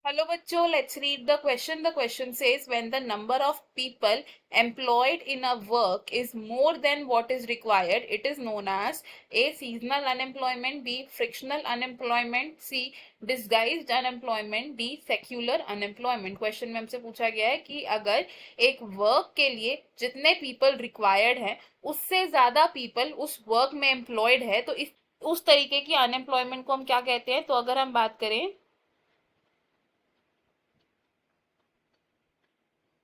Hello bachcho, let's read the question. The question says when the number of people employed in a work is more than what is required, it is known as A. Seasonal unemployment, B. Frictional unemployment, C. Disguised unemployment, D. Secular unemployment. Question में हमसे पूछा गया है कि अगर एक work के लिए जितने पीपल रिक्वायर्ड हैं उससे ज्यादा पीपल उस वर्क में एम्प्लॉयड है तो इस उस तरीके की अनएम्प्लॉयमेंट को हम क्या कहते हैं। तो अगर हम बात करें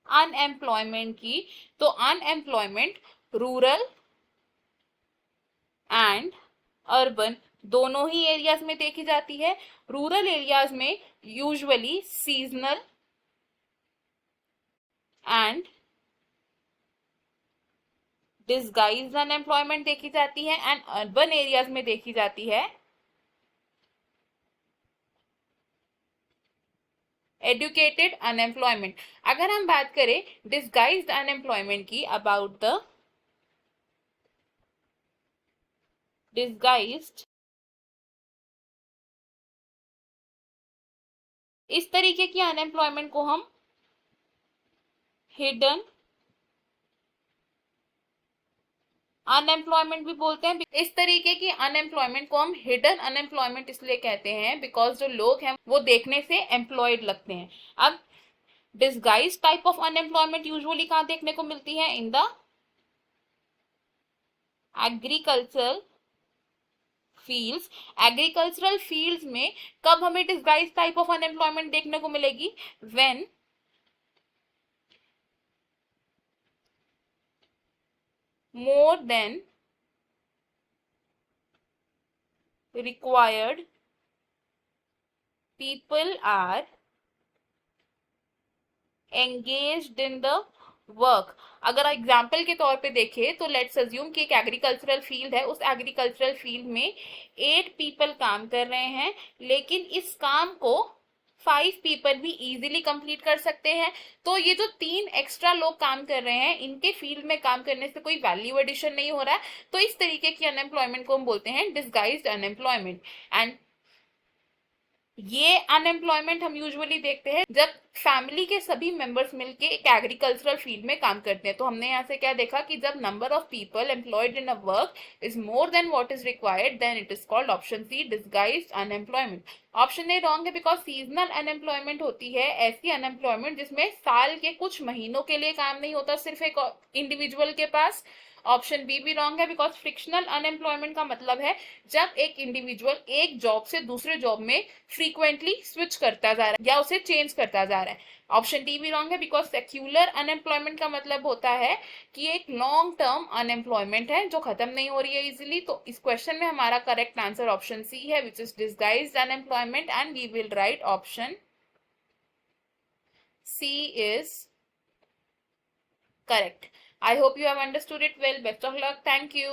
अनएम्प्लॉयमेंट की, तो अनएम्प्लॉयमेंट रूरल एंड अर्बन दोनों ही एरियाज में देखी जाती है। रूरल एरियाज में usually seasonal and disguised unemployment देखी जाती है एंड अर्बन एरियाज में देखी जाती है एडुकेटेड अनएम्प्लॉयमेंट। अगर हम बात करें डिस्गाइज्ड अनएम्प्लॉयमेंट की, अबाउट द डिस्गाइज्ड, इस तरीके की अनएम्प्लॉयमेंट को हम हिडन अनएम्प्लॉयमेंट भी बोलते हैं। इस तरीके की अनएम्प्लॉयमेंट को हम हिडन अनएम्प्लॉयमेंट इसलिए कहते हैं बिकॉज जो लोग हैं वो देखने से एम्प्लॉयड लगते हैं। अब disguise type of unemployment usually कहां देखने को मिलती है? In the agricultural fields. Agricultural fields में कब हमें डिस्गाइज टाइप ऑफ अनएम्प्लॉयमेंट देखने को मिलेगी? When more than required people are engaged in the work. अगर एग्जाम्पल के तौर पे देखें तो लेट्स अज्यूम कि एक एग्रीकल्चरल फील्ड है, उस एग्रीकल्चरल फील्ड में 8 पीपल काम कर रहे हैं, लेकिन इस काम को 5 पीपल भी इजीली कंप्लीट कर सकते हैं। तो ये जो 3 एक्स्ट्रा लोग काम कर रहे हैं इनके फील्ड में काम करने से कोई वैल्यू एडिशन नहीं हो रहा है। तो इस तरीके की अनएम्प्लॉयमेंट को हम बोलते हैं डिस्गाइज्ड अनएम्प्लॉयमेंट। एंड ये अनएम्प्लॉयमेंट हम यूजुअली देखते हैं जब फैमिली के सभी मेंबर्स मिलके एक एग्रीकल्चरल फील्ड में काम करते हैं। तो हमने यहाँ से क्या देखा कि जब number of people employed in a work is more than what is required, then it is called option C disguised unemployment. Option A wrong है बिकॉज सीजनल अनएम्प्लॉयमेंट होती है ऐसी अनएम्प्लॉयमेंट जिसमें साल के कुछ महीनों के लिए काम नहीं होता सिर्फ एक इंडिविजुअल के पास। ऑप्शन बी भी रॉन्ग है बिकॉज फ्रिक्शनल अनएम्प्लॉयमेंट का मतलब है जब एक इंडिविजुअल एक जॉब से दूसरे जॉब में फ्रीक्वेंटली स्विच करता जा रहा है या उसे चेंज करता जा रहा है। ऑप्शन डी भी रॉन्ग है बिकॉज सेक्यूलर अनएम्प्लॉयमेंट का मतलब होता है कि एक लॉन्ग टर्म अनएम्प्लॉयमेंट है जो खत्म नहीं हो रही है इजिली। तो इस क्वेश्चन में हमारा करेक्ट आंसर ऑप्शन सी है which is disguised unemployment and we will write option C is correct. I hope you have understood it well. Best of luck. Thank you.